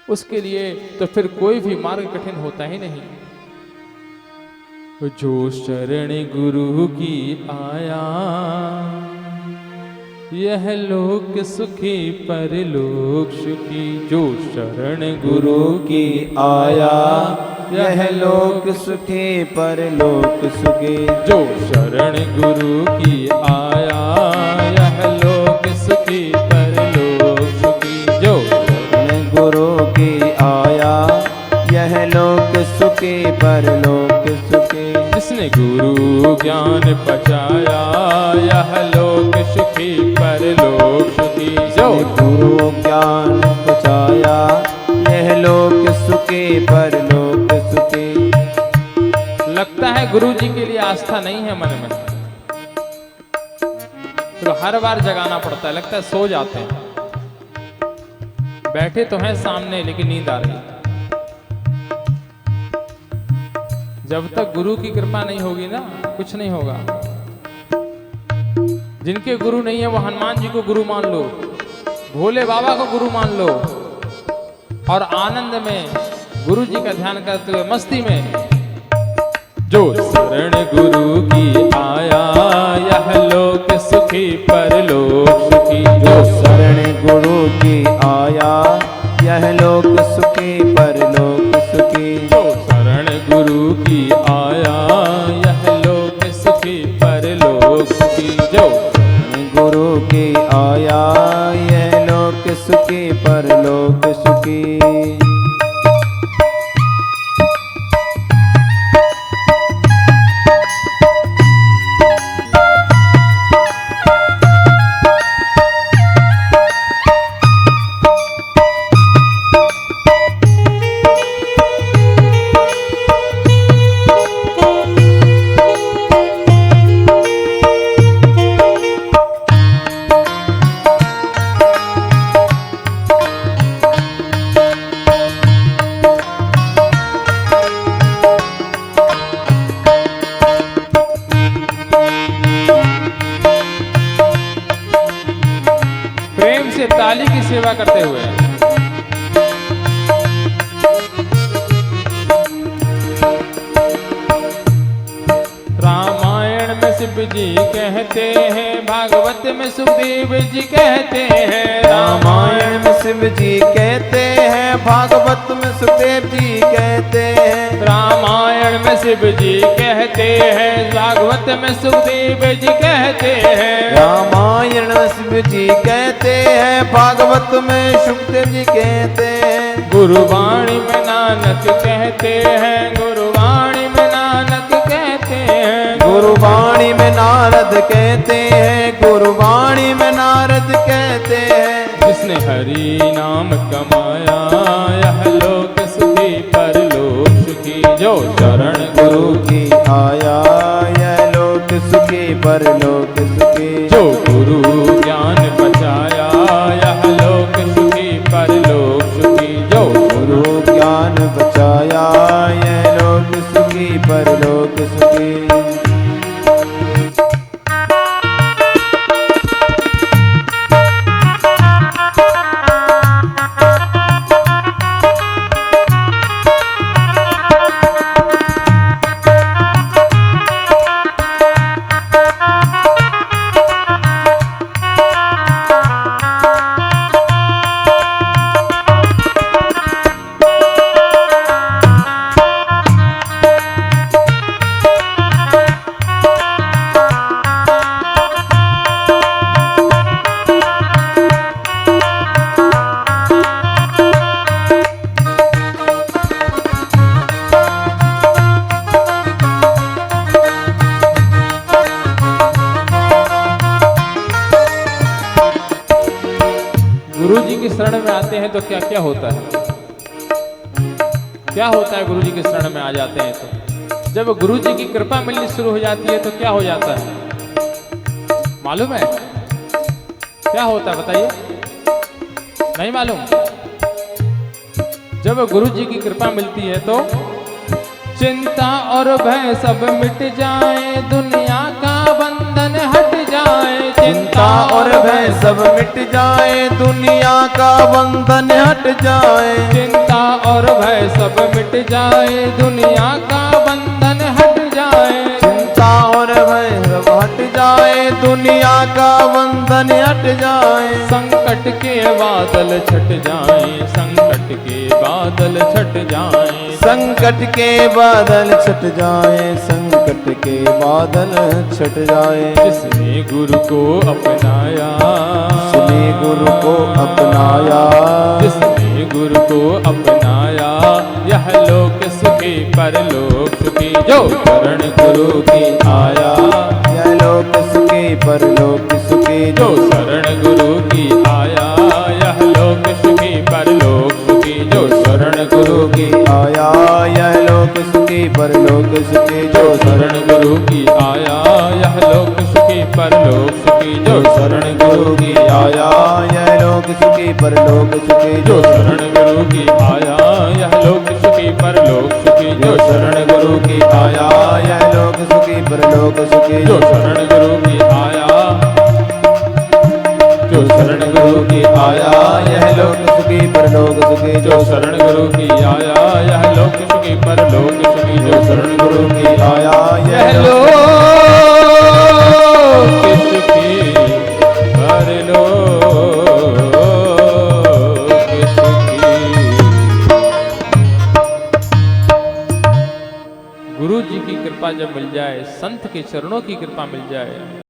उसके लिए तो फिर कोई भी मार्ग कठिन होता ही नहीं। जो शरण गुरु की आया, यह लोक सुखी परलोक सुखी। जो शरण गुरु की आया, यह लोक सुखी परलोक सुखी। जो शरण गुरु की आया, यह लोक सुखी परलोक सुखी। जो शरण गुरु की आया, यह लोक सुखी परलोक सुखी। जिसने गुरु ज्ञान पचाया, यह लोक सुखी परलोक सुखी। जो गुरु ज्ञान पचाया, यह लोक सुखी परलोक सुखी। लगता है गुरु जी के लिए आस्था नहीं है मन में, तो हर बार जगाना पड़ता है। लगता है सो जाते हैं, बैठे तो हैं सामने लेकिन नींद आ रही। जब तक गुरु की कृपा नहीं होगी ना, कुछ नहीं होगा। जिनके गुरु नहीं है वो हनुमान जी को गुरु मान लो, भोले बाबा को गुरु मान लो, और आनंद में गुरु जी का ध्यान करते हुए मस्ती में। जो शरण गुरु की आया, यह लोक सुखी परलोक सुखी। जो शरण गुरु की आया, यह लोक सुखी परलोक सुखी। जो शरण गुरु की आया, यह लोक सुखी परलोक सुखी। जो गुरु की आया, यह लोक सुखी परलोक सुखी। प्रेम से ताली की सेवा करते हुए रामायण में शिव जी कहते हैं, भागवत में सुखदेव जी कहते हैं। रामायण में शिव जी कहते हैं, भागवत में सुखदेव जी कहते हैं। रामायण में शिव जी कहते हैं, भागवत में सुखदेव जी कहते हैं। रामायण में शिव जी कहते हैं, भागवत में सुखदेव जी कहते हैं। गुरुवाणी में नानक कहते हैं, गुरुवाणी में नानक कहते हैं। गुरुवाणी में नारद कहते हैं, गुरुवाणी में नारद कहते हैं। जिसने हरि नाम कमाया, यह लोक सुखी परलोक सुखी। जो शरण गुरु की आया, यह लोक सुखी परलोक सुखी। जो गुरु ज्ञान बचाया, यह लोक सुखी परलोक सुखी। जो गुरु ज्ञान बचाया, यह लोक सुखी परलोक सुखी। गुरु जी की शरण में आते हैं तो क्या क्या होता है? क्या होता है गुरु जी की शरण में आ जाते हैं तो? जब गुरु जी की कृपा मिलनी शुरू हो जाती है तो क्या हो जाता है मालूम है? क्या होता है बताइए? नहीं मालूम? जब गुरु जी की कृपा मिलती है तो चिंता और भय सब मिट जाए, दुनिया का बंधन हट जाए। चिंता और भय सब मिट जाए, दुनिया का बंधन हट जाए। चिंता और भय सब मिट जाए, दुनिया का बंधन हट जाए। चिंता और भय सब हट जाए, दुनिया का बंधन हट जाए। संकट के बादल छट जाए, संकट के बादल छट जाए। संकट के बादल छट जाए, संकट के बादल छट जाए। जिसने गुरु को अपनाया, जिसने गुरु को अपनाया, जिसने गुरु को अपनाया, यह लोक सुखी परलोक सुखी। जो शरण गुरु की आया, यह लोक सुखी परलोक सुखी। जो शरण गुरु की आया, यह लोक सुखी परलोक सुखी। जो शरण गुरु की आया, यह लोक सुखी परलोक सुखी। जो शरण गुरु की आया, यह लोक सुखी परलोक सुखी। जो शरण गुरु की आया, यह लोक सुखी परलोक सुखी। जो शरण गुरु की आया, यह लोक सुखी परलोक सुखी। जो शरण गुरु की आया, यह लोक सुखी परलोक सुखी। जो शरण गुरु की आया, जो शरण गुरु की आया, यह लोक सुखी परलोक सुखी। जो शरण गुरु की आया, यह लोक सुखी परलोक सुखी। जो शरण गुरु की आया, यह लोक सुखी परलोक सुखी। गुरु जी की कृपा जब मिल जाए, संत के चरणों की कृपा मिल जाए,